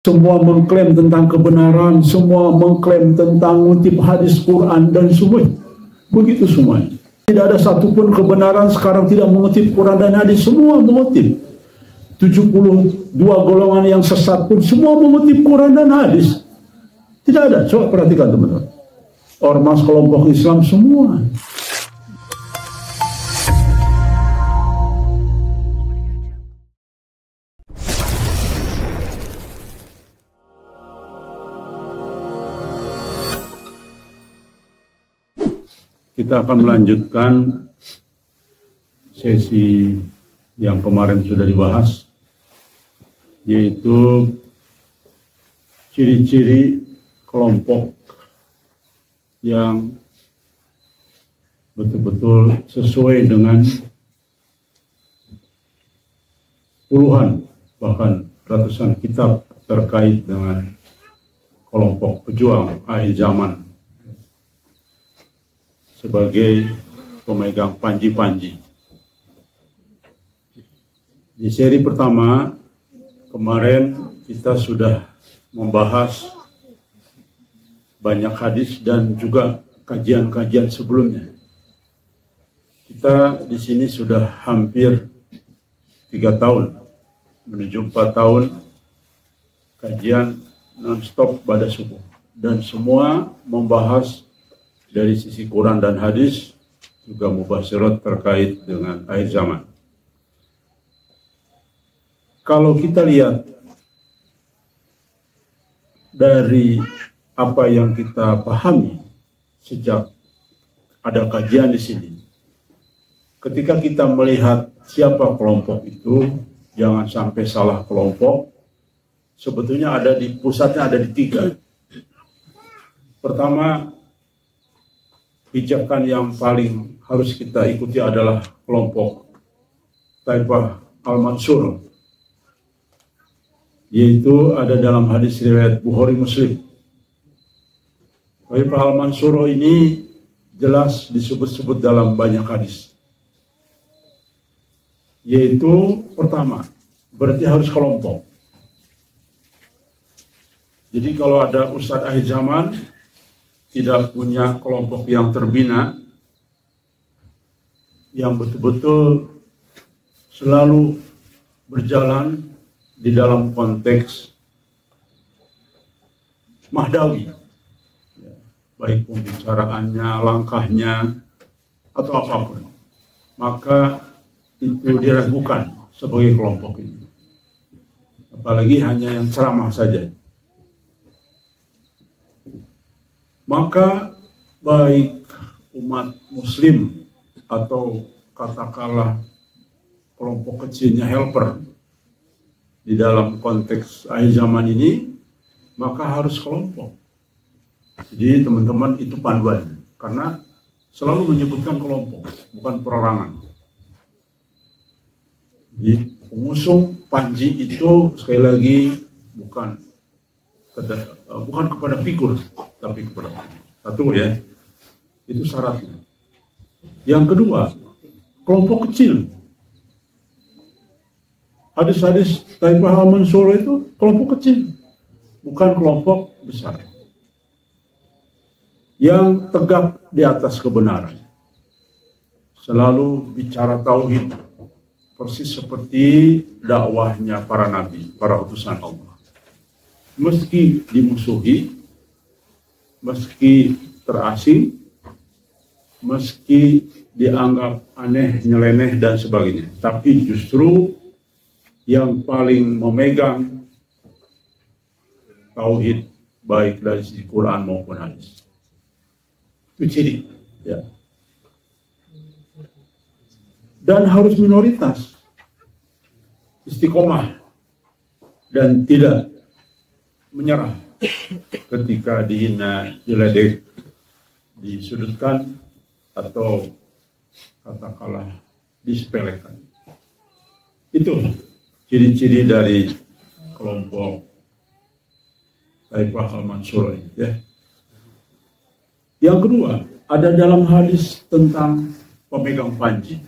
Semua mengklaim tentang kebenaran, semua mengklaim tentang ngutip hadis Quran dan semua. Begitu semuanya. Tidak ada satupun kebenaran sekarang tidak mengutip Quran dan hadis, semua mengutip. 72 golongan yang sesat pun semua mengutip Quran dan hadis. Tidak ada. Coba perhatikan teman-teman. Ormas kelompok Islam semua. Kita akan melanjutkan sesi yang kemarin sudah dibahas, yaitu ciri-ciri kelompok yang betul-betul sesuai dengan puluhan bahkan ratusan kitab terkait dengan kelompok pejuang akhir zaman sebagai pemegang panji-panji. Di seri pertama kemarin kita sudah membahas banyak hadis dan juga kajian-kajian sebelumnya. Kita di sini sudah hampir 3 tahun menuju 4 tahun kajian non-stop pada subuh, dan semua membahas dari sisi Quran dan hadis, juga mubasyirat terkait dengan akhir zaman. Kalau kita lihat dari apa yang kita pahami sejak ada kajian di sini, ketika kita melihat siapa kelompok itu, jangan sampai salah kelompok. Sebetulnya ada di pusatnya, ada di 3. Pertama, pijakan yang paling harus kita ikuti adalah kelompok Taifah Al-Mansur, yaitu ada dalam hadis riwayat Bukhari Muslim. Taifah Al-Mansur ini jelas disebut-sebut dalam banyak hadis, yaitu pertama, berarti harus kelompok. Jadi kalau ada ustadz akhir zaman tidak punya kelompok yang terbina, yang betul-betul selalu berjalan di dalam konteks mahdawi, baik pembicaraannya, langkahnya, atau apapun, maka itu diragukan sebagai kelompok ini. Apalagi hanya yang ceramah saja. Maka baik umat muslim atau katakanlah kelompok kecilnya helper di dalam konteks akhir zaman ini, maka harus kelompok. Jadi teman-teman, itu panduan, karena selalu menyebutkan kelompok, bukan perorangan. Jadi pengusung panji itu sekali lagi bukan kepada figur, tapi kepada satu, ya, itu syaratnya. Yang kedua, kelompok kecil. Hadis-hadis Taifah Al-Mansur itu kelompok kecil, bukan kelompok besar, yang tegak di atas kebenaran, selalu bicara tauhid, persis seperti dakwahnya para nabi, para utusan Allah. Meski dimusuhi, meski terasing, meski dianggap aneh, nyeleneh, dan sebagainya, tapi justru yang paling memegang tauhid baik dari sisi Quran maupun hadis. Itu ciri, ya. Dan harus minoritas, istiqomah, dan tidak menyerah ketika dihina, diledek, disudutkan, atau katakanlah disepelekan. Itu ciri-ciri dari kelompok Taifah Al-Mansur, ya. Yang kedua, ada dalam hadis tentang pemegang panji.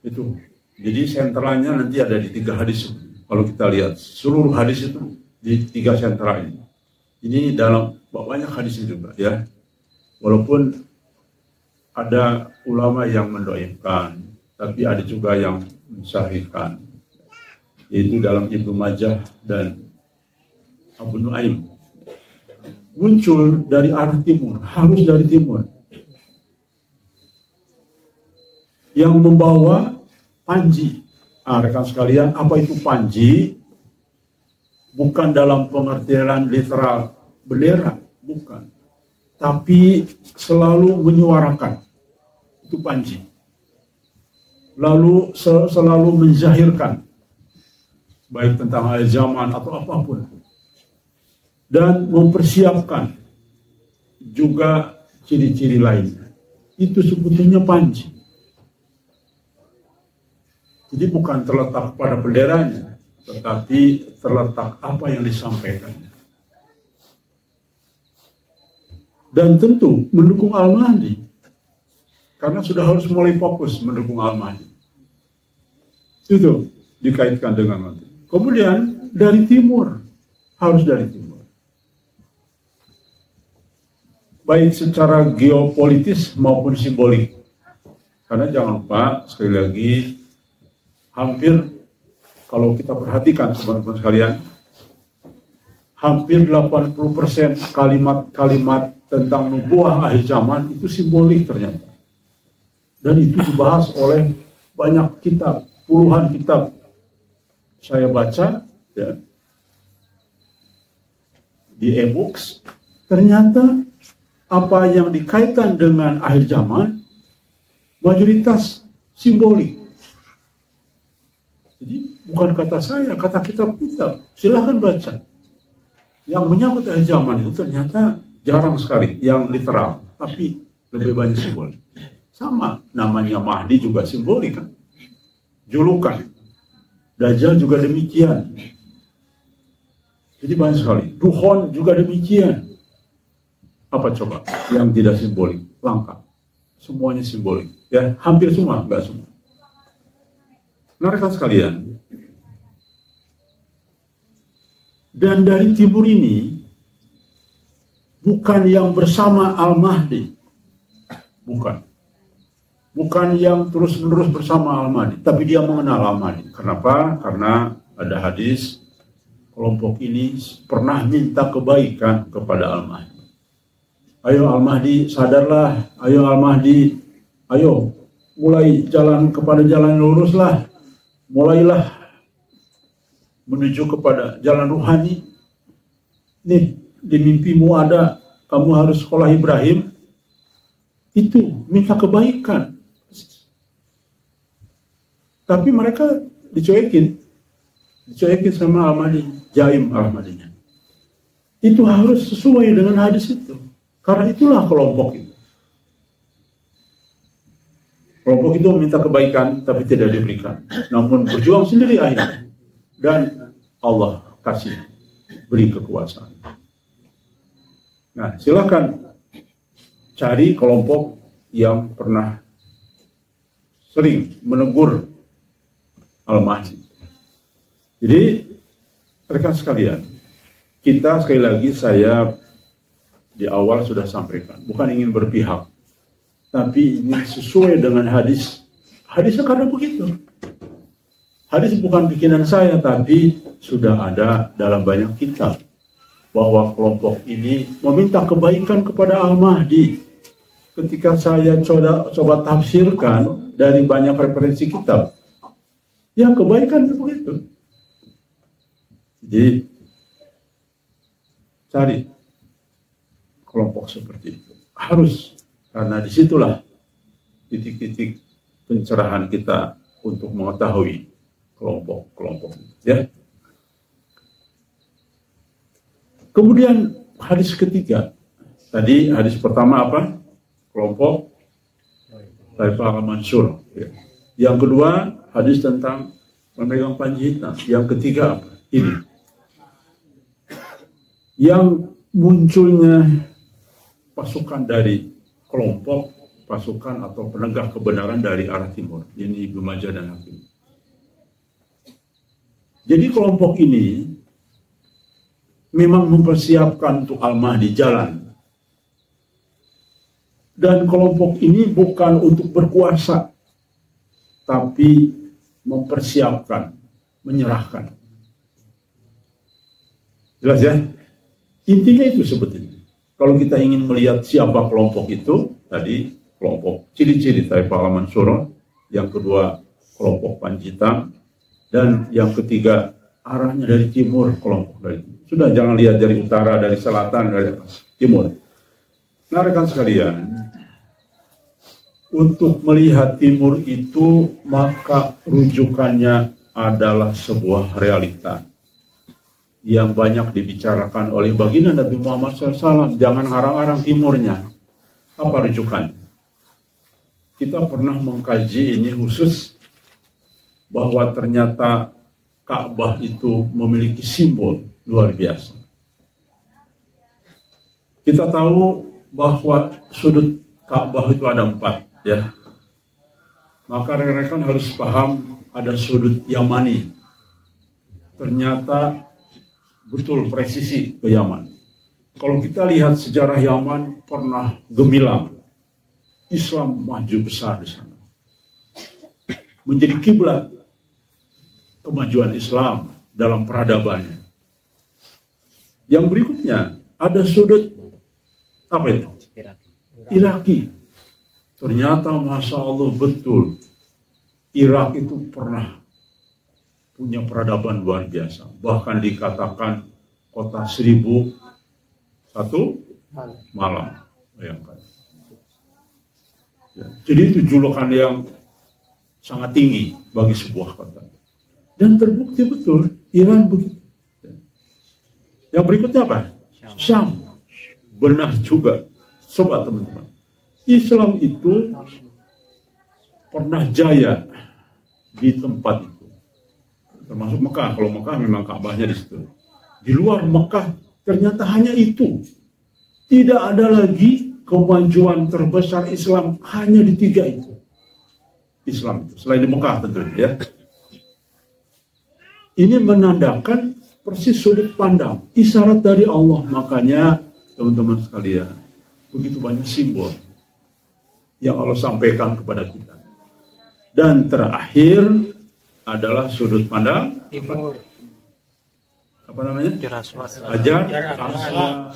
Itu, jadi sentralnya nanti ada di 3 hadis. Kalau kita lihat seluruh hadis itu di 3 sentra ini. Ini dalam banyak hadisnya juga ya. Walaupun ada ulama yang mendoakan, tapi ada juga yang mensahihkan. Yaitu dalam Ibnu Majah dan Abu Nuaim. Muncul dari arah timur, harus dari timur. Yang membawa panji. Rekan sekalian, apa itu panji? Bukan dalam pengertian literal bendera, bukan. Tapi selalu menyuarakan. Itu panji. Lalu selalu menzahirkan. Baik tentang akhir zaman atau apapun. Dan mempersiapkan juga ciri-ciri lainnya. Itu sebetulnya panji. Jadi bukan terletak pada benderanya, tetapi terletak apa yang disampaikannya. Dan tentu mendukung Al-Mahdi, karena sudah harus mulai fokus mendukung Al-Mahdi. Itu dikaitkan dengan nanti. Kemudian dari timur, harus dari timur. Baik secara geopolitis maupun simbolik. Karena jangan lupa, sekali lagi, hampir kalau kita perhatikan teman-teman sekalian, hampir 80% kalimat-kalimat tentang nubuah akhir zaman itu simbolik ternyata. Dan itu dibahas oleh banyak kitab, puluhan kitab. Saya baca ya, di e-books, ternyata apa yang dikaitkan dengan akhir zaman mayoritas simbolik. Jadi bukan kata saya, kata kitab-kitab. Silahkan baca. Yang menyangkut akhir zaman itu ternyata jarang sekali yang literal, tapi lebih banyak simbolik. Sama, namanya Mahdi juga simbolik kan. Julukan. Dajjal juga demikian. Jadi banyak sekali. Duhon juga demikian. Apa coba yang tidak simbolik? Lengkap. Semuanya simbolik. Ya, hampir semua, enggak semua. Nah, rekan sekalian, dan dari timur ini bukan yang bersama Al-Mahdi, bukan yang terus-menerus bersama Al-Mahdi, tapi dia mengenal Al-Mahdi. Kenapa? Karena ada hadis kelompok ini pernah minta kebaikan kepada Al-Mahdi. Ayo Al-Mahdi, sadarlah. Ayo Al-Mahdi, ayo mulai jalan kepada jalan luruslah. Mulailah menuju kepada jalan ruhani. Nih, di mimpimu ada, kamu harus sekolah Ibrahim. Itu, minta kebaikan. Tapi mereka dicuekin sama Al-Mahdi, jaim Al-Mahdinya. Itu harus sesuai dengan hadis itu. Karena itulah kelompok itu. Kelompok itu meminta kebaikan tapi tidak diberikan. Namun berjuang sendiri akhirnya. Dan Allah kasih, beri kekuasaan. Nah, silakan cari kelompok yang pernah sering menegur Al-Mahdi. Jadi, rekan sekalian, kita sekali lagi saya di awal sudah sampaikan, bukan ingin berpihak, tapi ini sesuai dengan hadis. Hadisnya karena begitu. Hadis bukan bikinan saya, tapi sudah ada dalam banyak kitab bahwa kelompok ini meminta kebaikan kepada Al-Mahdi. Ketika saya coba tafsirkan dari banyak referensi kitab, ya kebaikan begitu. Jadi cari kelompok seperti itu. Harus, karena disitulah titik-titik pencerahan kita untuk mengetahui kelompok-kelompok. Ya. Kemudian hadis ketiga. Tadi hadis pertama apa? Kelompok Taifah Al-Mansur. Ya. Yang kedua hadis tentang memegang panji hitam. Yang ketiga apa? Ini. Yang munculnya pasukan dari kelompok pasukan atau penegak kebenaran dari arah timur. Ini Ibnu Majah dan Hakim. Jadi kelompok ini memang mempersiapkan untuk Al-Mahdi jalan. Dan kelompok ini bukan untuk berkuasa, tapi mempersiapkan, menyerahkan. Jelas ya? Intinya itu sebetulnya. Kalau kita ingin melihat siapa kelompok itu, tadi kelompok ciri-ciri Taifah Al-Mansurah, yang kedua kelompok Panjitang, dan yang ketiga arahnya dari timur, kelompok dari timur. Sudah, jangan lihat dari utara, dari selatan, dari timur. Nah, rekan sekalian, untuk melihat timur itu, maka rujukannya adalah sebuah realita yang banyak dibicarakan oleh baginda Nabi Muhammad SAW. Jangan harang-harang timurnya. Apa rujukannya? Kita pernah mengkaji ini khusus, bahwa ternyata Ka'bah itu memiliki simbol luar biasa. Kita tahu bahwa sudut Ka'bah itu ada 4. Ya, maka rekan-rekan harus paham ada sudut Yamani. Ternyata betul presisi ke Yaman. Kalau kita lihat sejarah Yaman pernah gemilang, Islam maju besar di sana, menjadi kiblat kemajuan Islam dalam peradabannya. Yang berikutnya ada sudut apa itu? Iraki. Ternyata Masya Allah betul, Irak itu pernah punya peradaban luar biasa. Bahkan dikatakan kota 1001 malam. Bayangkan. Ya, jadi itu julukan yang sangat tinggi bagi sebuah kota. Dan terbukti betul, Iran begitu. Yang berikutnya apa? Syam. Benar juga. Sobat teman-teman. Islam itu pernah jaya di tempat itu, termasuk Mekah. Kalau Mekah memang Ka'bahnya di situ. Di luar Mekah ternyata hanya itu. Tidak ada lagi kemajuan terbesar Islam, hanya di 3 itu. Islam itu selain di Mekah tentunya ya. Ini menandakan persis sudut pandang, isyarat dari Allah. Makanya teman-teman sekalian, begitu banyak simbol yang Allah sampaikan kepada kita. Dan terakhir adalah sudut pandang timur. Apa namanya? Hajar Aswad.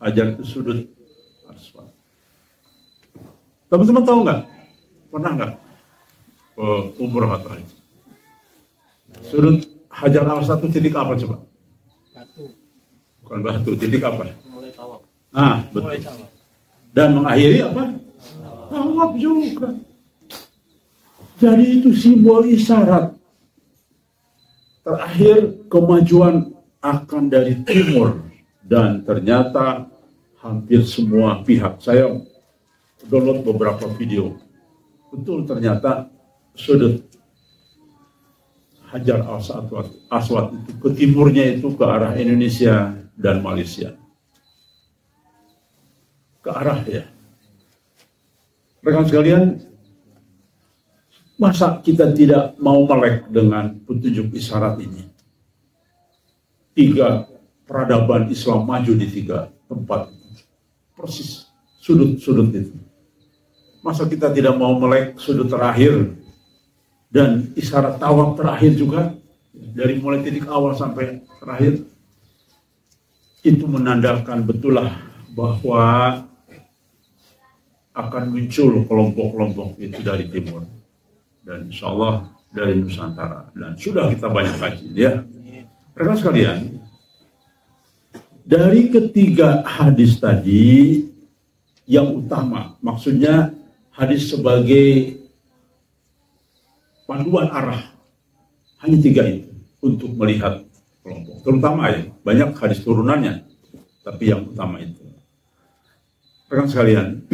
Hajar itu sudut Aswad. Teman-teman tahu nggak? Pernah nggak umroh atau haji? Sudut Hajar Aswad itu titik apa coba? Batu. Bukan batu, titik apa? Mulai tawaf. Ah, betul. Dan mengakhiri apa? Tawaf juga. Jadi itu simbol isyarat. Terakhir kemajuan akan dari timur. Dan ternyata hampir semua pihak. Saya download beberapa video. Betul ternyata sudut Hajar Aswad itu ke timurnya itu ke arah Indonesia dan Malaysia. Ke arah ya. Rekan sekalian, masa kita tidak mau melek dengan petunjuk isyarat ini? 3 peradaban Islam maju di 3 tempat. Persis sudut-sudut itu. Masa kita tidak mau melek sudut terakhir dan isyarat tawaf terakhir juga, dari mulai titik awal sampai terakhir, itu menandakan betullah bahwa akan muncul kelompok-kelompok itu dari timur dan insya Allah dari Nusantara, dan sudah kita banyak kaji ya. Rekan sekalian, dari ketiga hadis tadi yang utama, maksudnya hadis sebagai panduan arah, hanya 3 itu untuk melihat kelompok, terutama ya, banyak hadis turunannya, tapi yang utama itu. Rekan sekalian,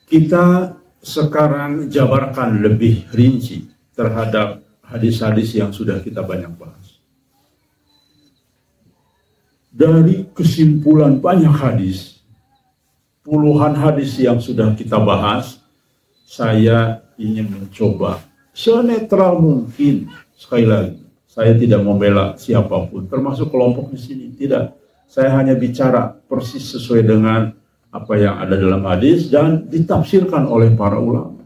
kita sekarang jabarkan lebih rinci terhadap hadis-hadis yang sudah kita banyak bahas. Dari kesimpulan banyak hadis, puluhan hadis yang sudah kita bahas, saya ingin mencoba senetral mungkin. Sekali lagi, saya tidak membela siapapun, termasuk kelompok di sini. Tidak, saya hanya bicara persis sesuai dengan apa yang ada dalam hadis dan ditafsirkan oleh para ulama.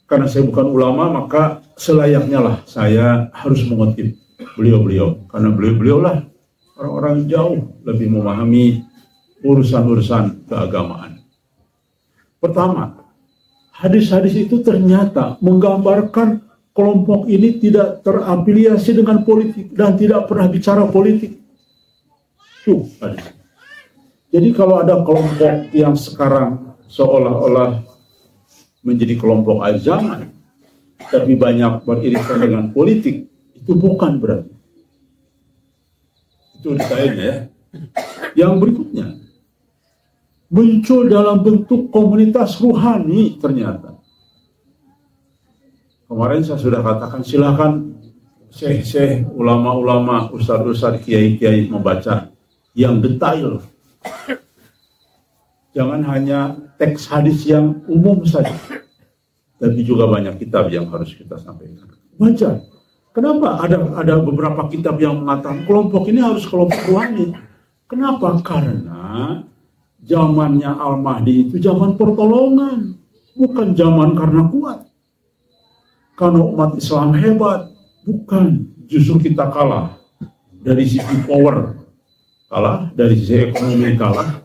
Karena saya bukan ulama, maka selayaknya lah saya harus mengutip beliau-beliau. Karena beliau-beliau lah orang-orang jauh lebih memahami urusan-urusan keagamaan. Pertama, hadis-hadis itu ternyata menggambarkan kelompok ini tidak terafiliasi dengan politik dan tidak pernah bicara politik. Tuh, hadis. Jadi kalau ada kelompok yang sekarang seolah-olah menjadi kelompok akhir zaman, tapi banyak beririsan dengan politik, itu bukan berarti. Itu detailnya ya. Yang berikutnya, muncul dalam bentuk komunitas ruhani ternyata. Kemarin saya sudah katakan, silakan syekh-syekh, ulama-ulama, ustadz-ustadz, kiai-kiai membaca yang detail. Jangan hanya teks hadis yang umum saja, tapi juga banyak kitab yang harus kita sampaikan. Baca. Kenapa ada beberapa kitab yang mengatakan kelompok ini harus kelompok ruhani? Kenapa? Karena zamannya Al-Mahdi itu zaman pertolongan, bukan zaman karena kuat. Karena umat Islam hebat, bukan, justru kita kalah dari sisi power, kalah dari sisi ekonomi, kalah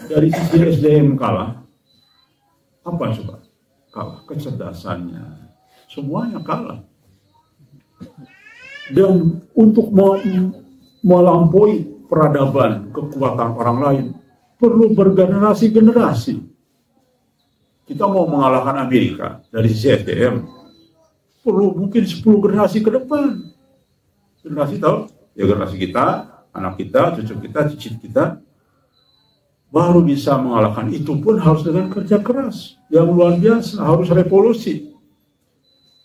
dari sisi SDM, kalah. Apa coba? Kalah kecerdasannya, semuanya kalah. Dan untuk melampaui peradaban kekuatan orang lain perlu bergenerasi-generasi. Kita mau mengalahkan Amerika dari sisi SDM, perlu mungkin 10 generasi ke depan. Generasi tahu? Ya generasi kita, anak kita, cucu kita, cicit kita, baru bisa mengalahkan. Itu pun harus dengan kerja keras yang luar biasa, harus revolusi.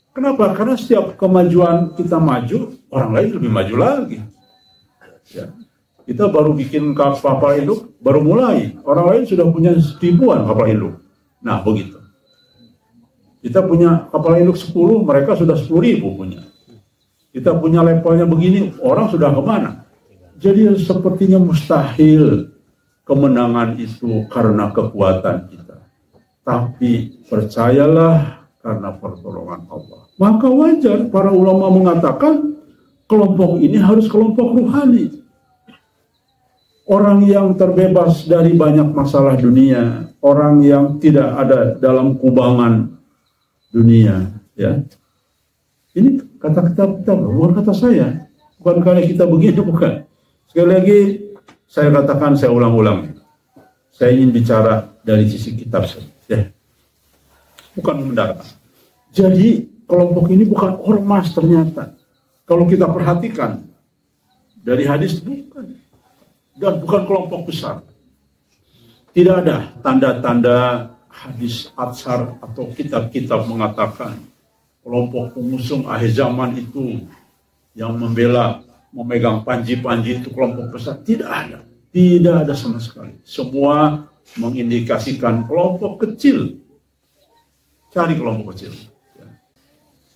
Kenapa? Karena setiap kemajuan kita maju, orang lain lebih maju lagi. Ya. Kita baru bikin kapal induk, baru mulai. Orang lain sudah punya ribuan kapal induk. Nah, begitu. Kita punya kapal induk 10, mereka sudah 10.000 punya. Kita punya levelnya begini, orang sudah kemana? Jadi sepertinya mustahil kemenangan itu karena kekuatan kita. Tapi percayalah karena pertolongan Allah. Maka wajar para ulama mengatakan kelompok ini harus kelompok ruhani. Orang yang terbebas dari banyak masalah dunia, orang yang tidak ada dalam kubangan dunia, ya. Ini kata kita, bukan kata saya, bukan karena kita begini, bukan. Sekali lagi saya katakan, saya ulang-ulang, saya ingin bicara dari sisi kitab, ya, bukan mendarat. Jadi kelompok ini bukan ormas ternyata. Kalau kita perhatikan dari hadis, bukan, dan bukan kelompok besar. Tidak ada tanda-tanda hadis Atsar atau kitab-kitab mengatakan kelompok pengusung akhir zaman itu yang membela, memegang panji-panji itu kelompok besar. Tidak ada. Tidak ada sama sekali. Semua mengindikasikan kelompok kecil. Cari kelompok kecil.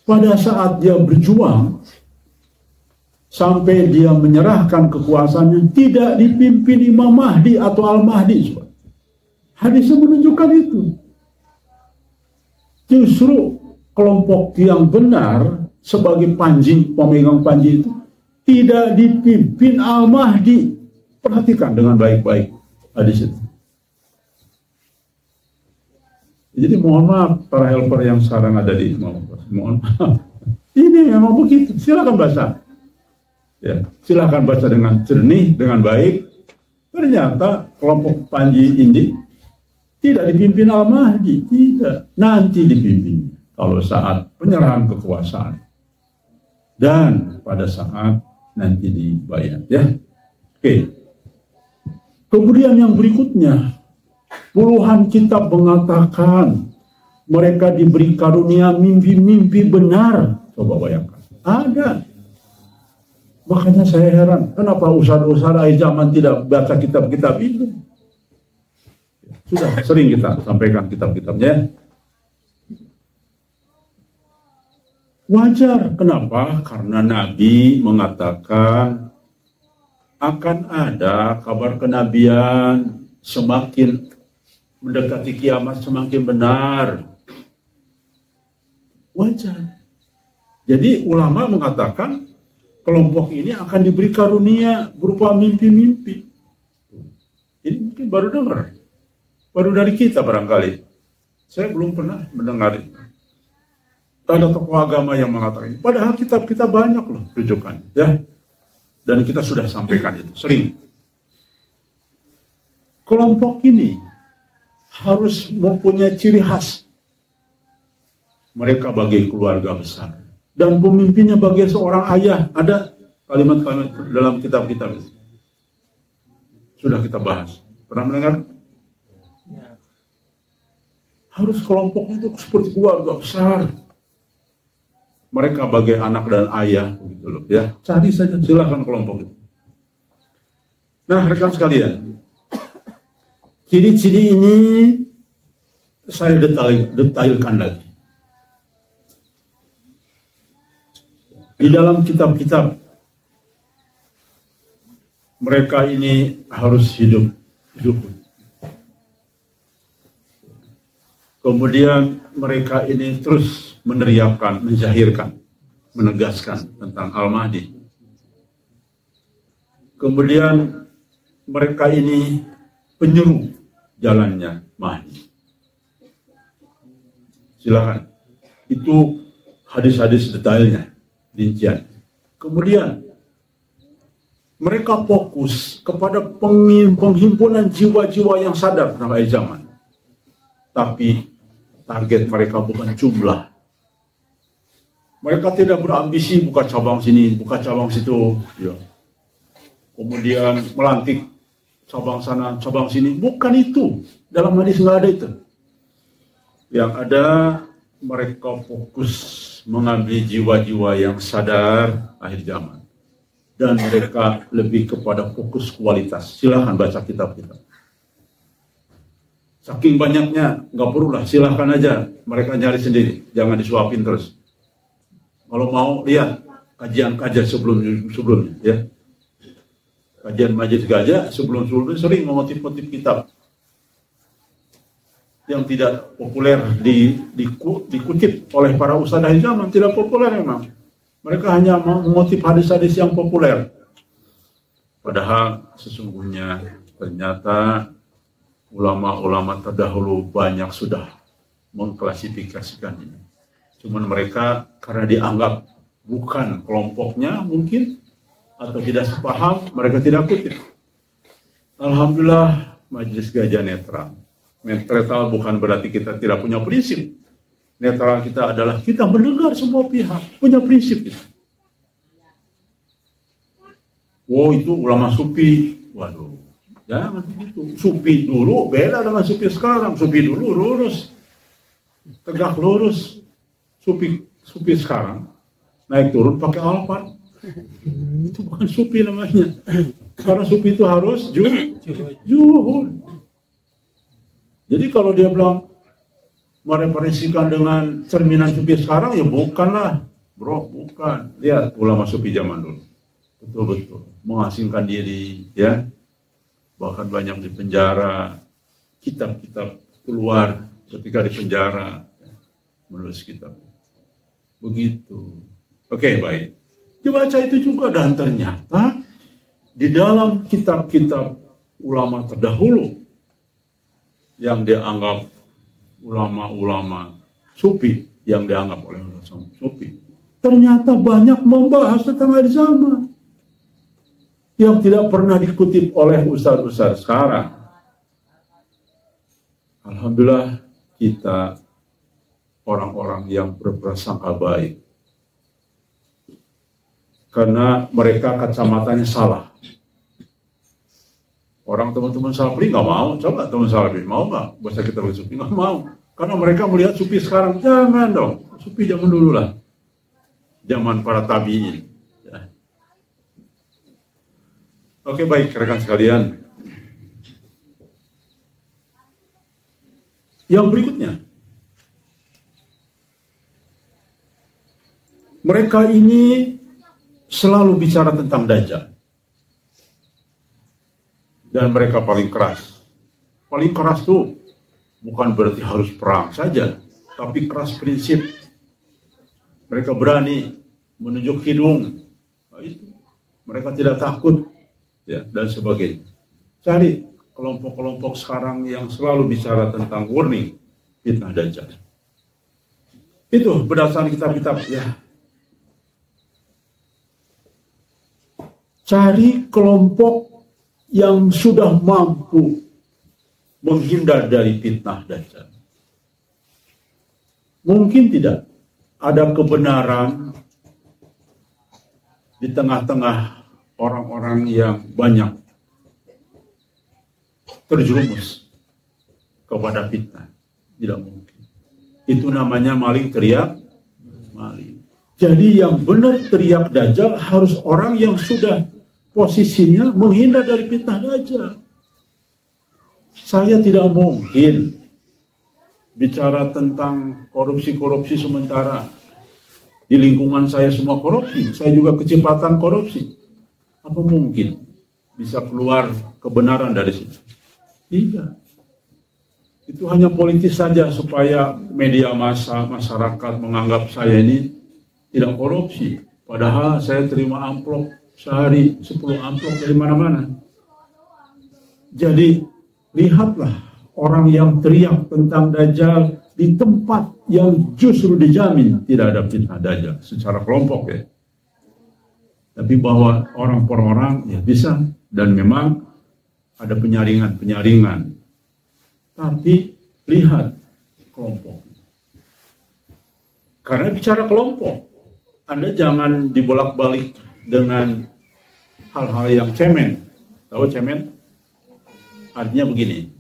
Pada saat dia berjuang, sampai dia menyerahkan kekuasaannya, tidak dipimpin Imam Mahdi atau Al-Mahdi. Hadisnya menunjukkan itu. Justru kelompok yang benar sebagai panji, pemegang panji itu tidak dipimpin Al-Mahdi. Perhatikan dengan baik-baik hadis itu. Jadi mohon maaf para helper yang sekarang ada di mohon maaf. Ini memang begitu. Silakan baca. Ya, silakan baca dengan jernih, dengan baik. Ternyata kelompok panji ini tidak dipimpin Al-Mahdi, tidak. Nanti dipimpin kalau saat penyerahan kekuasaan dan pada saat nanti dibayar, ya. Oke. Kemudian yang berikutnya, puluhan kitab mengatakan mereka diberi karunia mimpi-mimpi benar. Coba bayangkan. Ada. Makanya saya heran, kenapa ustadz-ustadz akhir zaman tidak baca kitab-kitab itu? Sudah sering kita sampaikan kitab-kitabnya. Wajar. Kenapa? Karena Nabi mengatakan akan ada kabar kenabian, semakin mendekati kiamat semakin benar. Wajar. Jadi ulama mengatakan kelompok ini akan diberi karunia berupa mimpi-mimpi. Ini mungkin baru dengar. Baru dari kita barangkali. Saya belum pernah mendengar itu. Ada tokoh agama yang mengatakan ini. Padahal kitab kita banyak loh rujukan, ya. Dan kita sudah sampaikan itu sering. Kelompok ini harus mempunyai ciri khas. Mereka bagai keluarga besar. Dan pemimpinnya bagai seorang ayah. Ada kalimat-kalimat dalam kitab-kitab itu. Sudah kita bahas. Pernah mendengar? Harus kelompoknya itu seperti keluarga besar. Mereka bagai anak dan ayah, gitu loh, ya. Cari saja, silakan kelompok itu. Nah, rekan sekalian, ciri-ciri ini saya detailkan lagi. Di dalam kitab-kitab, mereka ini harus hidup. Kemudian mereka ini terus meneriakkan, menzahirkan, menegaskan tentang Al-Mahdi. Kemudian mereka ini penyuruh jalannya Mahdi. Silakan. Itu hadis-hadis detailnya, rincian. Kemudian mereka fokus kepada penghimpunan jiwa-jiwa yang sadar pada akhir zaman. Tapi target mereka bukan jumlah. Mereka tidak berambisi buka cabang sini, buka cabang situ. Ya. Kemudian melantik cabang sana, cabang sini. Bukan itu. Dalam hadis nggak ada itu. Yang ada mereka fokus mengambil jiwa-jiwa yang sadar akhir zaman. Dan mereka lebih kepada fokus kualitas. Silahkan baca kitab-kitab. Saking banyaknya, nggak perlulah, silahkan aja mereka nyari sendiri, jangan disuapin terus. Kalau mau lihat kajian-kajian sebelumnya, ya. Kajian Majelis Gajah sebelum-sebelumnya sering mengutip-utip kitab yang tidak populer dikutip oleh para ustadz dari zaman, tidak populer memang. Mereka hanya mengutip hadis-hadis yang populer. Padahal sesungguhnya ternyata ulama-ulama terdahulu banyak sudah mengklasifikasikan ini. Cuman mereka karena dianggap bukan kelompoknya mungkin atau tidak sepaham, mereka tidak kutip. Alhamdulillah Majelis Gajah netral. Netral bukan berarti kita tidak punya prinsip. Netral kita adalah kita mendengar semua pihak, punya prinsip itu. Wow, itu ulama sufi. Waduh. Jangan begitu. Sufi dulu beda dengan sufi sekarang. Sufi dulu lurus, tegak lurus. Sufi sekarang naik turun pakai alpat. Itu bukan sufi namanya. Karena sufi itu harus juhud. Jadi kalau dia bilang mereferensikan dengan cerminan sufi sekarang, ya bukanlah, bro, bukan. Lihat ulama sufi zaman dulu, betul-betul mengasingkan diri, ya. Bahkan banyak di penjara, kitab-kitab keluar ketika di penjara, menulis kitab. Begitu. Oke, baik. Dibaca itu juga, dan ternyata di dalam kitab-kitab ulama terdahulu yang dianggap ulama-ulama sufi, yang dianggap oleh ulama sufi, ternyata banyak membahas tentang akhir zaman yang tidak pernah dikutip oleh ustaz-ustaz sekarang. Alhamdulillah kita orang-orang yang berprasangka baik, karena mereka kacamatanya salah. Orang teman-teman Salafi nggak mau, coba teman Salafi mau nggak bahasa kita bersufi? Nggak mau, karena mereka melihat sufi sekarang. Jangan dong, sufi zaman dulu lah, zaman para tabi'in. Ya. Oke, baik rekan sekalian. Yang berikutnya, Mereka ini selalu bicara tentang Dajjal. Dan mereka paling keras. Paling keras tuh bukan berarti harus perang saja, tapi keras prinsip. Mereka berani menunjuk hidung. Nah, itu. Mereka tidak takut, ya, dan sebagainya. Cari kelompok-kelompok sekarang yang selalu bicara tentang warning fitnah Dajjal. Itu berdasarkan kitab-kitab, ya. Cari kelompok yang sudah mampu menghindar dari fitnah Dajjal. Mungkin tidak ada kebenaran di tengah-tengah orang-orang yang banyak terjerumus kepada fitnah. Tidak mungkin. Itu namanya maling teriak maling. Jadi yang benar teriak Dajjal harus orang yang sudah posisinya menghindar dari fitnah Dajjal. Saya tidak mungkin bicara tentang korupsi-korupsi sementara. Di lingkungan saya semua korupsi, saya juga kecepatan korupsi. Apa mungkin bisa keluar kebenaran dari situ? Tidak. Itu hanya politis saja supaya media massa, masyarakat menganggap saya ini tidak korupsi. Padahal saya terima amplop sehari 10 amplop dari mana-mana. Jadi lihatlah orang yang teriak tentang Dajjal di tempat yang justru dijamin tidak ada fitnah Dajjal secara kelompok, ya. Tapi bahwa orang per orang ya bisa, dan memang ada penyaringan. Tapi lihat kelompok. Karena bicara kelompok, Anda jangan dibolak-balik dengan hal-hal yang cemen. Tahu cemen? Artinya begini,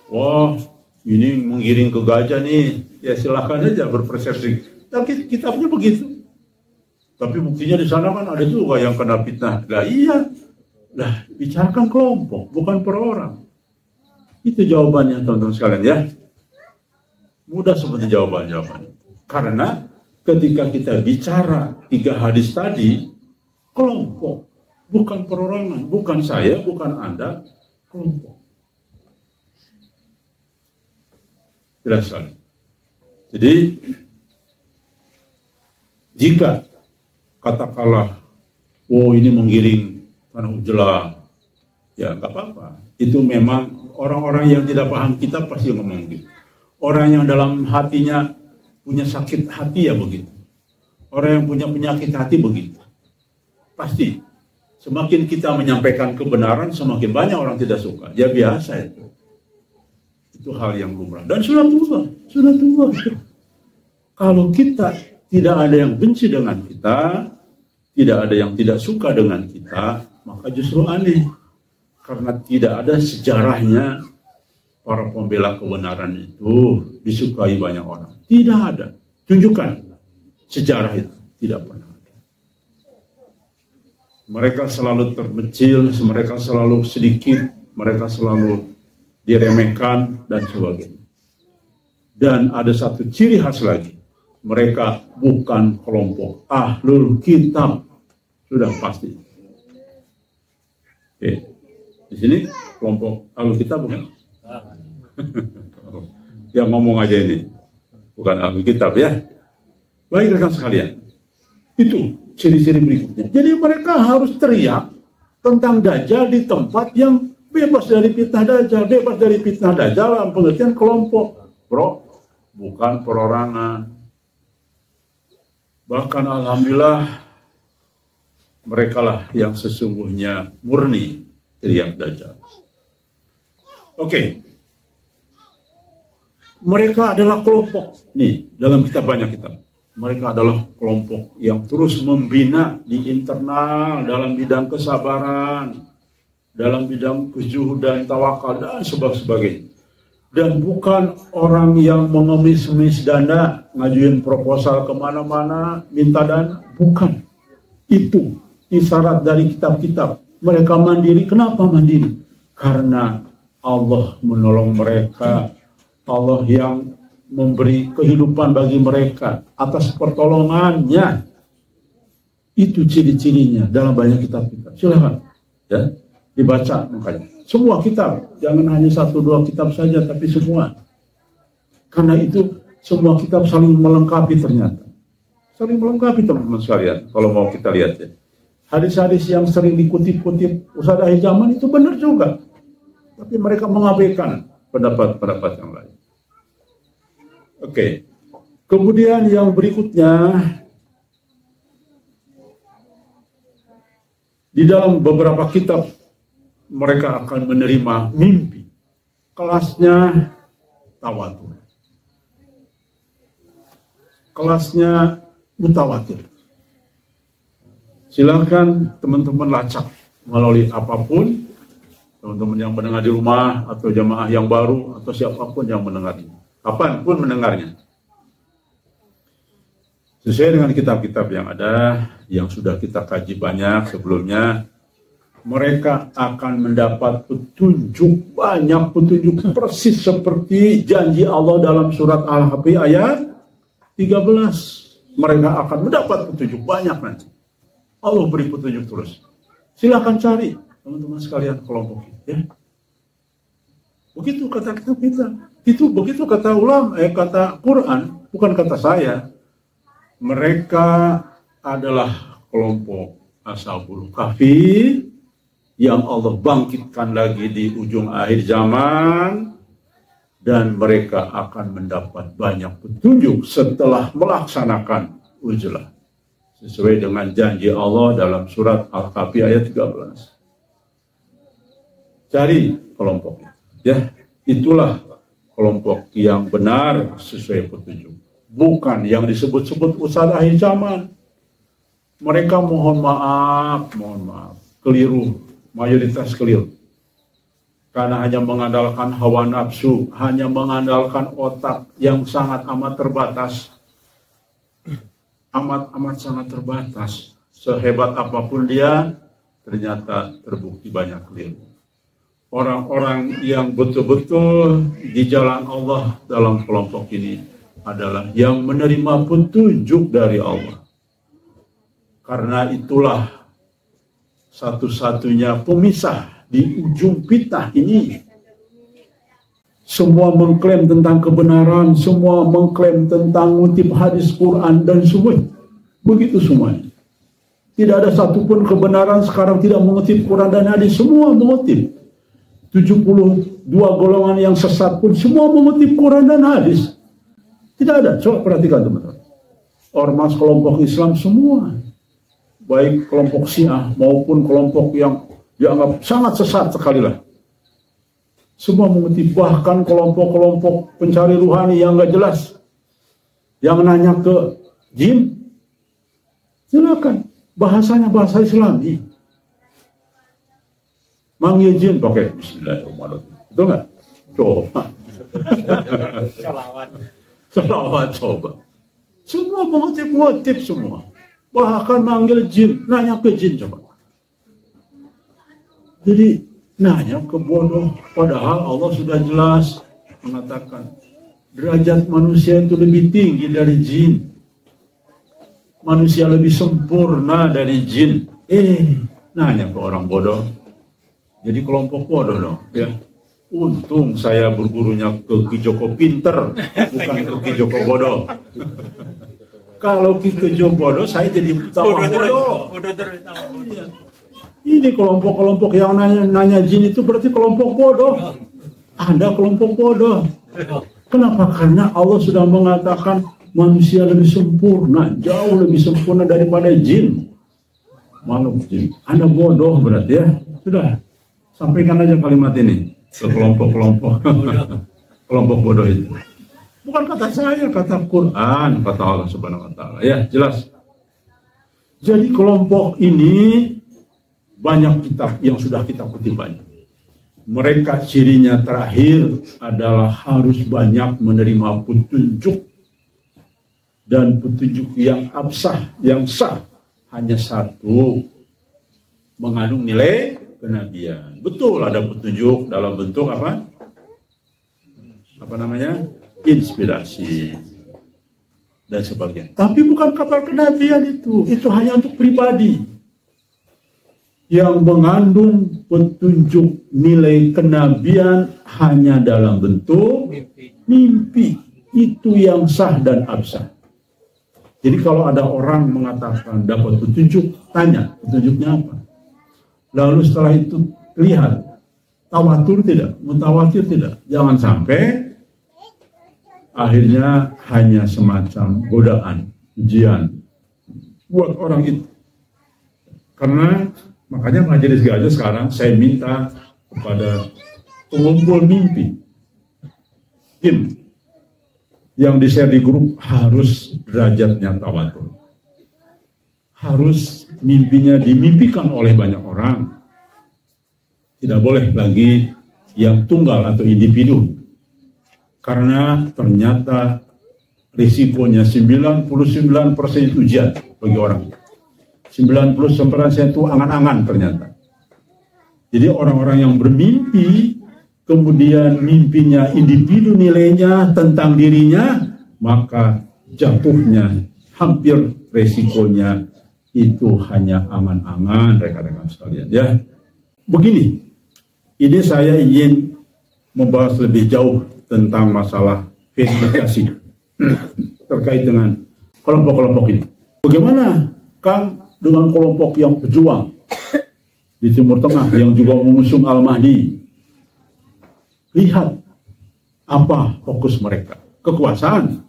wah ini menggiring ke gajah nih, ya silahkan aja berpersepsi. Tapi kitabnya begitu. Tapi buktinya di sana kan ada juga yang kena fitnah. Lah iya, lah bicarakan kelompok, bukan per orang. Itu jawabannya teman-teman sekalian, ya. Mudah seperti jawabannya. Karena ketika kita bicara 3 hadis tadi, kelompok, bukan perorangan, bukan saya, bukan Anda, kelompok. Jelas sekali. Jadi, jika katakanlah, oh ini menggiring tanah Ujlah, ya nggak apa-apa. Itu memang orang-orang yang tidak paham kitab pasti ngomong gitu. Orang yang dalam hatinya punya sakit hati ya begitu. Orang yang punya penyakit hati begitu. Pasti. Semakin kita menyampaikan kebenaran, semakin banyak orang tidak suka. Ya biasa itu. Itu hal yang lumrah. Dan sudah tua. Kalau kita tidak ada yang benci dengan kita, tidak ada yang tidak suka dengan kita, maka justru aneh. Karena tidak ada sejarahnya para pembela kebenaran itu disukai banyak orang. Tidak ada. Tunjukkan sejarah itu. Tidak pernah ada. Mereka selalu terkecil, mereka selalu sedikit, mereka selalu diremehkan, dan sebagainya. Dan ada satu ciri khas lagi. Mereka bukan kelompok ahlul kitab. Sudah pasti. Oke. Di sini kelompok ahlul kitab bukan? Yang ngomong aja ini. Bukan ahlul kitab, ya. Baik rekan sekalian. Itu ciri-ciri berikutnya. Jadi mereka harus teriak tentang Dajjal di tempat yang bebas dari fitnah Dajjal. Bebas dari fitnah Dajjal dalam pengertian kelompok. Bro, bukan perorangan. Bahkan alhamdulillah mereka lah yang sesungguhnya murni teriak Dajjal. Oke. Mereka adalah kelompok. Nih, dalam kitab banyak kitab. Mereka adalah kelompok yang terus membina di internal dalam bidang kesabaran, dalam bidang kejuhudan, tawakal, dan sebagainya. Dan bukan orang yang mengemis-ngemis dana, ngajuin proposal kemana-mana, minta dana. Bukan. Itu isyarat dari kitab-kitab. Mereka mandiri. Kenapa mandiri? Karena Allah menolong mereka. Allah yang memberi kehidupan bagi mereka atas pertolongannya. Itu ciri-cirinya dalam banyak kitab-kitab. Silakan ya, dibaca makanya. Semua kitab, jangan hanya 1-2 kitab saja, tapi semua. Karena itu semua kitab saling melengkapi ternyata. Saling melengkapi teman-teman sekalian. Kalau mau kita lihat ya. Hadis-hadis yang sering dikutip-kutip Ustaz akhir zaman itu benar juga. Tapi mereka mengabaikan pendapat-pendapat yang lain. Oke. Kemudian yang berikutnya, di dalam beberapa kitab mereka akan menerima mimpi. Kelasnya tawatur. Kelasnya mutawatir. Silakan teman-teman lacak melalui apapun, teman-teman yang mendengar di rumah atau jamaah yang baru atau siapapun yang mendengarnya, kapanpun mendengarnya. Sesuai dengan kitab-kitab yang ada, yang sudah kita kaji banyak sebelumnya, mereka akan mendapat petunjuk, banyak petunjuk persis seperti janji Allah dalam surat Al-Kahfi ayat 13. Mereka akan mendapat petunjuk banyak nanti. Allah beri petunjuk terus. Silakan cari, teman-teman sekalian, kelompok ya. Begitu kata kita. Itu begitu kata ulama, kata Quran, bukan kata saya. Mereka adalah kelompok Ashabul Kahfi yang Allah bangkitkan lagi di ujung akhir zaman, dan mereka akan mendapat banyak petunjuk setelah melaksanakan uzlah sesuai dengan janji Allah dalam surat Al-Kahfi ayat 13. Cari kelompoknya ya, itulah kelompok yang benar sesuai petunjuk. Bukan yang disebut-sebut Ustaz akhir zaman. Mereka mohon maaf, keliru, mayoritas keliru. Karena hanya mengandalkan hawa nafsu, hanya mengandalkan otak yang sangat amat terbatas. Amat sangat terbatas. Sehebat apapun dia, ternyata terbukti banyak keliru. Orang-orang yang betul-betul di jalan Allah dalam kelompok ini adalah yang menerima petunjuk dari Allah. Karena itulah satu-satunya pemisah di ujung fitnah ini. Semua mengklaim tentang kebenaran, semua mengklaim tentang ngutip hadis Quran dan semua. Begitu semuanya. Tidak ada satupun kebenaran sekarang tidak mengutip Quran dan hadis, semua mengutip. 72 golongan yang sesat pun semua mengutip Quran dan hadis. Tidak ada, coba perhatikan teman-teman. Ormas kelompok Islam semua, baik kelompok Syiah maupun kelompok yang dianggap sangat sesat sekali lah, semua mengutip. Bahkan kelompok-kelompok pencari ruhani yang gak jelas, yang nanya ke jin, silakan, bahasanya bahasa Islami. Manggil jin pakai Bismillahirrahmanirrahim, betul nggak? Coba. Selawat coba. Semua mengutip semua. Bahkan manggil jin, nanya ke jin coba. Jadi nanya ke bodoh, padahal Allah sudah jelas mengatakan derajat manusia itu lebih tinggi dari jin. Manusia lebih sempurna dari jin. Nanya ke orang bodoh. Jadi kelompok bodoh dong, ya. Untung saya bergurunya ke Ki Joko Pinter, bukan ke Ki Joko Bodoh. Kalau Ki Joko Bodoh, saya jadi bodoh. Ini kelompok-kelompok yang nanya jin itu berarti kelompok bodoh. Anda kelompok bodoh. Kenapa? Karena Allah sudah mengatakan manusia lebih sempurna, jauh lebih sempurna daripada jin. Makhluk jin. Anda bodoh berarti ya. Sudah, sampaikan aja kalimat ini ke kelompok-kelompok kelompok bodoh itu. Bukan kata saya, kata Quran, kata Allah Subhanahu wa taala. Ya, jelas. Jadi kelompok ini banyak kitab yang sudah kita kutip banyak. Mereka cirinya terakhir adalah harus banyak menerima petunjuk, dan petunjuk yang absah, yang sah hanya satu, mengandung nilai kenabian. Betul ada petunjuk dalam bentuk apa namanya? Inspirasi. dan sebagainya. Tapi bukan kabar kenabian itu hanya untuk pribadi. Yang mengandung petunjuk nilai kenabian hanya dalam bentuk mimpi. Itu yang sah dan absah. Jadi kalau ada orang mengatakan dapat petunjuk, tanya petunjuknya apa. Lalu setelah itu lihat, tawatur tidak, mutawatir tidak. Jangan sampai akhirnya hanya semacam godaan, ujian buat orang itu. Karena makanya Majelis Gajah sekarang saya minta kepada pengumpul mimpi, tim yang di-share di grup harus derajatnya tawatur. Harus mimpinya dimimpikan oleh banyak orang. Tidak boleh lagi yang tunggal atau individu. Karena ternyata risikonya 99% itu ujian bagi orang. 99% itu angan-angan ternyata. Jadi orang-orang yang bermimpi, kemudian mimpinya individu nilainya tentang dirinya, maka jatuhnya hampir resikonya itu hanya angan-angan, rekan-rekan sekalian. Ya, begini, ini saya ingin membahas lebih jauh tentang masalah verifikasi terkait dengan kelompok-kelompok ini. Bagaimana Kang dengan kelompok yang berjuang di Timur Tengah yang juga mengusung Al-Mahdi? Lihat apa fokus mereka, kekuasaan,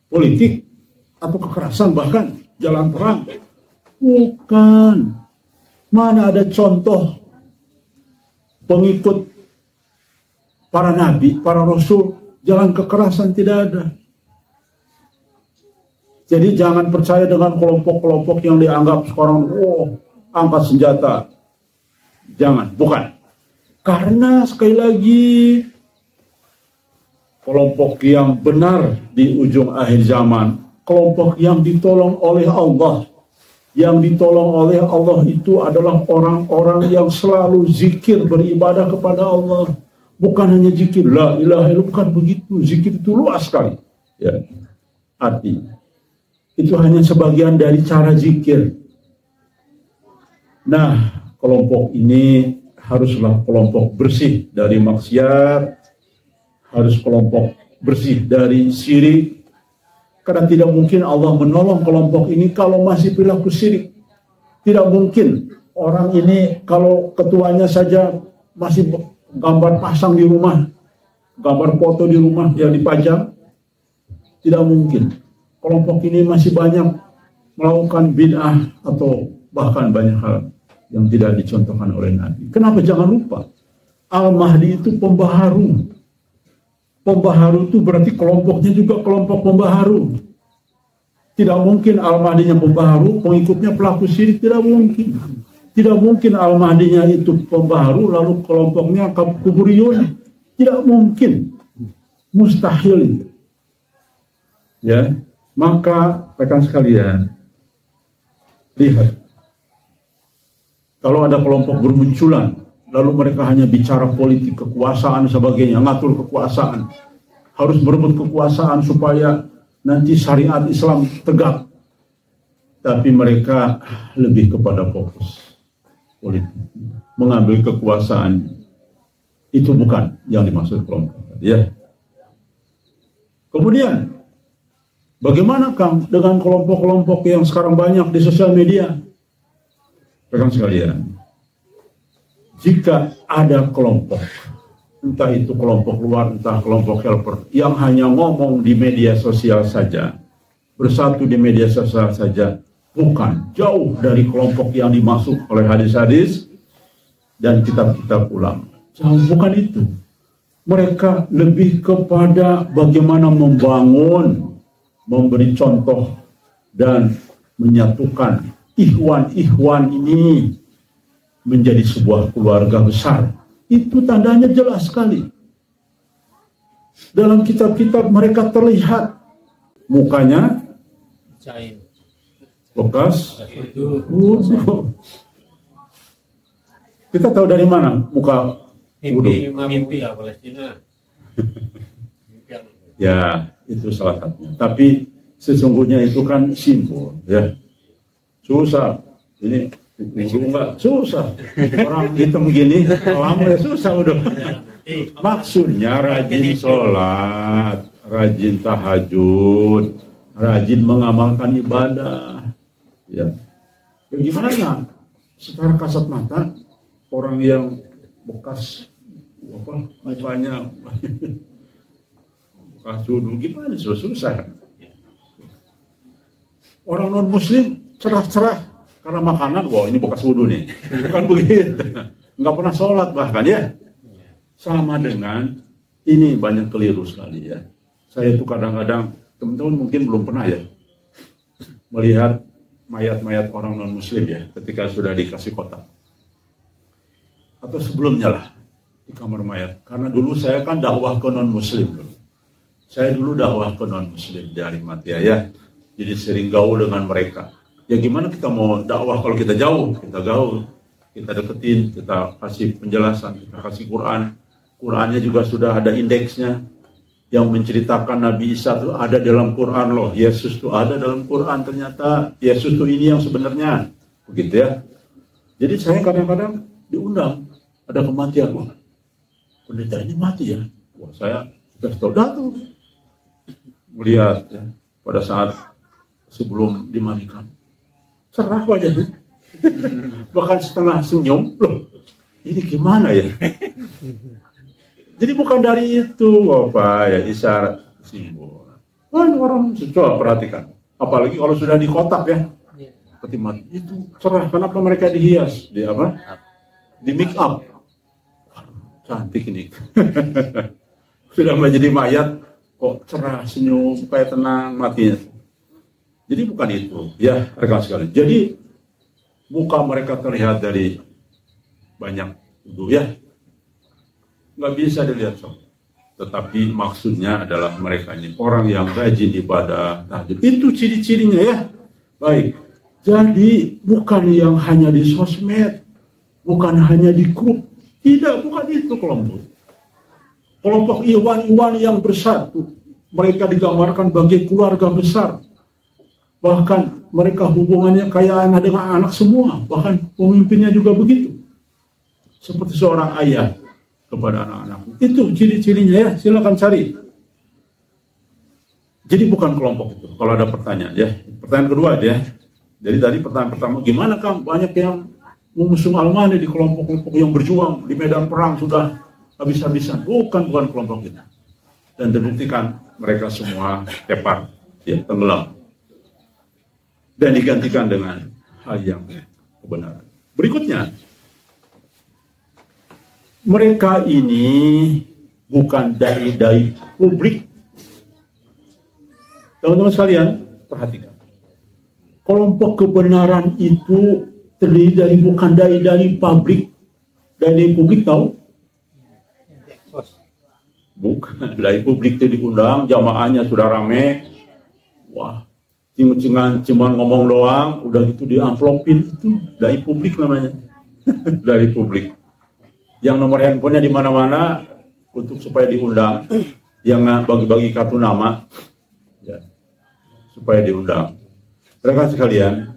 politik, atau kekerasan, bahkan jalan perang. Bukan. Mana ada contoh pengikut para nabi, para rasul, jalan kekerasan? Tidak ada. Jadi jangan percaya dengan kelompok-kelompok yang dianggap sekarang, angkat senjata. Jangan, bukan. Karena sekali lagi, kelompok yang benar di ujung akhir zaman, kelompok yang ditolong oleh Allah. Yang ditolong oleh Allah itu adalah orang-orang yang selalu zikir, beribadah kepada Allah. Bukan hanya zikir, la ilaha illallah, bukan begitu. Zikir itu luas sekali. Ya, arti. Itu hanya sebagian dari cara zikir. Nah, kelompok ini haruslah kelompok bersih dari maksiat, harus kelompok bersih dari syirik. Karena tidak mungkin Allah menolong kelompok ini kalau masih perilaku syirik. Tidak mungkin orang ini kalau ketuanya saja masih gambar pasang di rumah, gambar foto di rumah yang dipajang, tidak mungkin. Kelompok ini masih banyak melakukan bid'ah atau bahkan banyak hal yang tidak dicontohkan oleh Nabi. Kenapa? Jangan lupa, Al-Mahdi itu pembaharu. Pembaharu itu berarti kelompoknya juga kelompok pembaharu. Tidak mungkin Al-Mahdinya pembaharu, pengikutnya pelaku syirik, tidak mungkin. Tidak mungkin Al-Mahdinya itu pembaharu, lalu kelompoknya kuburiyun. Tidak mungkin. Mustahil itu. Ya, maka rekan sekalian, lihat. Kalau ada kelompok bermunculan, lalu mereka hanya bicara politik, kekuasaan, sebagainya, ngatur kekuasaan, harus berebut kekuasaan supaya nanti syariat Islam tegak. Tapi mereka lebih kepada fokus politik, mengambil kekuasaan. Itu bukan yang dimaksud kelompok. Ya. Kemudian, bagaimana Kang dengan kelompok-kelompok yang sekarang banyak di sosial media? Rekan sekalian, jika ada kelompok, entah itu kelompok luar, entah kelompok helper, yang hanya ngomong di media sosial saja, bersatu di media sosial saja, bukan, jauh dari kelompok yang dimaksud oleh hadis-hadis dan kitab-kitab ulama. Jauh, bukan itu. Mereka lebih kepada bagaimana membangun, memberi contoh, dan menyatukan ikhwan-ikhwan ini menjadi sebuah keluarga besar. Itu tandanya jelas sekali. Dalam kitab-kitab mereka terlihat mukanya bekas wudu. Kita tahu dari mana muka wudu? Mimpi Palestina. Ya, itu salah satunya. Tapi sesungguhnya itu kan simbol, ya. Susah. Ini enggak susah. Orang hitam gini, lama ya susah udah. Maksudnya rajin sholat, rajin tahajud, rajin mengamalkan ibadah. Ya. Bagaimana? Secara kasat mata, orang yang bekas mukanya bekas wudhu gimana? Susah. Orang non muslim cerah-cerah karena makanan, wah ini bekas wudhu nih. Bukan begitu. Nggak pernah sholat bahkan ya. Sama dengan ini banyak keliru sekali ya. Saya itu kadang-kadang, teman-teman mungkin belum pernah ya melihat mayat-mayat orang non muslim ya ketika sudah dikasih kotak. Atau sebelumnya lah di kamar mayat. Karena dulu saya kan dakwah ke non muslim dulu. Saya dulu dakwah ke non muslim dari Matia ya. Jadi sering gaul dengan mereka. Ya gimana kita mau dakwah kalau kita jauh? Kita gaul, kita deketin, kita kasih penjelasan, kita kasih Quran. Qurannya juga sudah ada indeksnya yang menceritakan Nabi Isa itu ada dalam Quran loh. Yesus itu ada dalam Quran, ternyata Yesus itu ini yang sebenarnya. Begitu ya. Jadi saya kadang-kadang diundang, ada kematian. Wah, pendeta ini mati ya. Wah, saya sudah tuh melihat ya, pada saat sebelum dimandikan. Cerah wajahnya. Bahkan setengah senyum. Loh, ini gimana ya? Jadi bukan dari itu, apa ya, isyarat simbol. Kan orang coba perhatikan. Apalagi kalau sudah di kotak ya. Peti mati itu cerah. Kenapa mereka dihias? Di apa? Di make up. Cantik ini. Sudah menjadi mayat, kok cerah, senyum, supaya tenang matinya. Jadi bukan itu, ya rekan sekalian. Jadi muka mereka terlihat dari banyak wudhu ya. Nggak bisa dilihat sob. Tetapi maksudnya adalah mereka ini orang yang rajin ibadah tahajud. Itu ciri-cirinya ya. Baik. Jadi bukan yang hanya di sosmed, bukan hanya di grup. Tidak, bukan itu kelompok. Kelompok iwan-iwan yang bersatu. Mereka digambarkan bagi keluarga besar. Bahkan mereka hubungannya kayak anak dengan anak semua. Bahkan pemimpinnya juga begitu. Seperti seorang ayah kepada anak-anak. Itu ciri-cirinya ya, silakan cari. Jadi bukan kelompok itu. Kalau ada pertanyaan ya. Pertanyaan kedua ya. Jadi tadi pertanyaan pertama, gimana Kang? Banyak yang mengusung Al-Mahdi di kelompok-kelompok yang berjuang di medan perang sudah habis-habisan. Bukan kelompok itu. Dan terbuktikan mereka semua tepar, ya, tenggelam. Dan digantikan dengan hal yang kebenaran. Berikutnya, mereka ini bukan dai-dai publik. Teman-teman sekalian, perhatikan. Kelompok kebenaran itu terdiri dari bukan dai-dai publik. Dai-dai publik tahu? Bukan, dai publik itu diundang, jamaahnya sudah rame. Wah, cuma ngomong doang, udah gitu diamplopin, itu dai publik namanya. Dai publik. Yang nomor handphonenya di mana-mana untuk supaya diundang, yang bagi-bagi kartu nama, ya, supaya diundang. Rekan sekalian,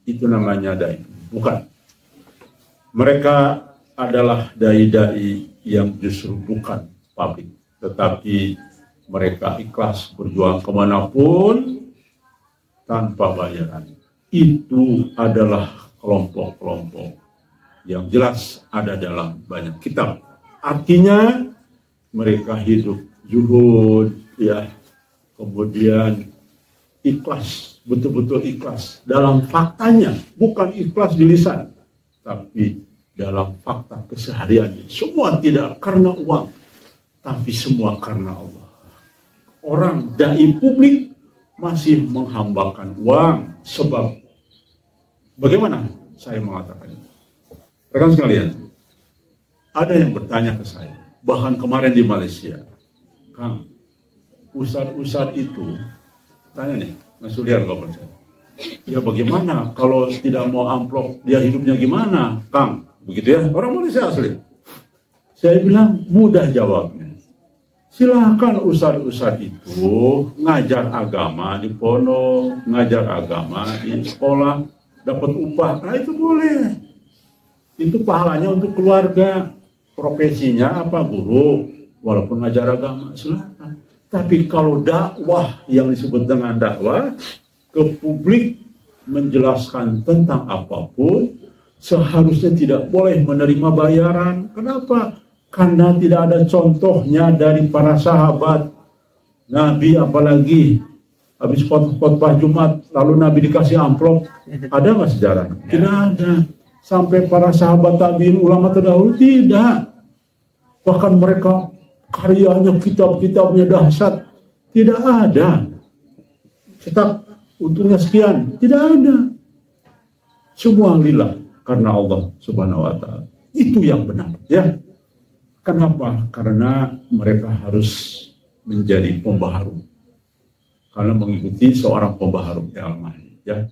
itu namanya dai, bukan. Mereka adalah dai-dai yang justru bukan publik, tetapi mereka ikhlas berjuang kemanapun tanpa bayaran. Itu adalah kelompok-kelompok yang jelas ada dalam banyak kitab. Artinya mereka hidup zuhud, ya, kemudian ikhlas, betul-betul ikhlas dalam faktanya, bukan ikhlas di lisan, tapi dalam fakta kesehariannya. Semua tidak karena uang, tapi semua karena Allah. Orang dai publik masih menghambakan uang, sebab bagaimana saya mengatakan itu? Rekan sekalian, ada yang bertanya ke saya, bahkan kemarin di Malaysia, Kang, ustadz itu, tanya nih, Mas Sulian kalau percaya, ya bagaimana kalau tidak mau amplop, dia hidupnya gimana, Kang? Begitu ya, orang Malaysia asli. Saya bilang, mudah jawabnya. Silahkan ustadz-ustadz itu ngajar agama di pondok, ngajar agama di sekolah, dapat upah, nah itu boleh. Itu pahalanya untuk keluarga. Profesinya apa? Guru, walaupun ngajar agama, silahkan. Tapi kalau dakwah yang disebut dengan dakwah ke publik, menjelaskan tentang apapun, seharusnya tidak boleh menerima bayaran. Kenapa? Karena tidak ada contohnya dari para sahabat. Nabi apalagi habis khotbah Jumat lalu Nabi dikasih amplop, ada nggak sejarah? Tidak ada. Sampai para sahabat tabi'in, ulama terdahulu tidak. Bahkan mereka karyanya, kitab-kitabnya dahsyat, tidak ada. Cetak untungnya sekian, tidak ada. Semua lillah karena Allah Subhanahu wa taala. Itu yang benar, ya. Kenapa? Karena mereka harus menjadi pembaharu. Karena mengikuti seorang pembaharu yang lain, ya.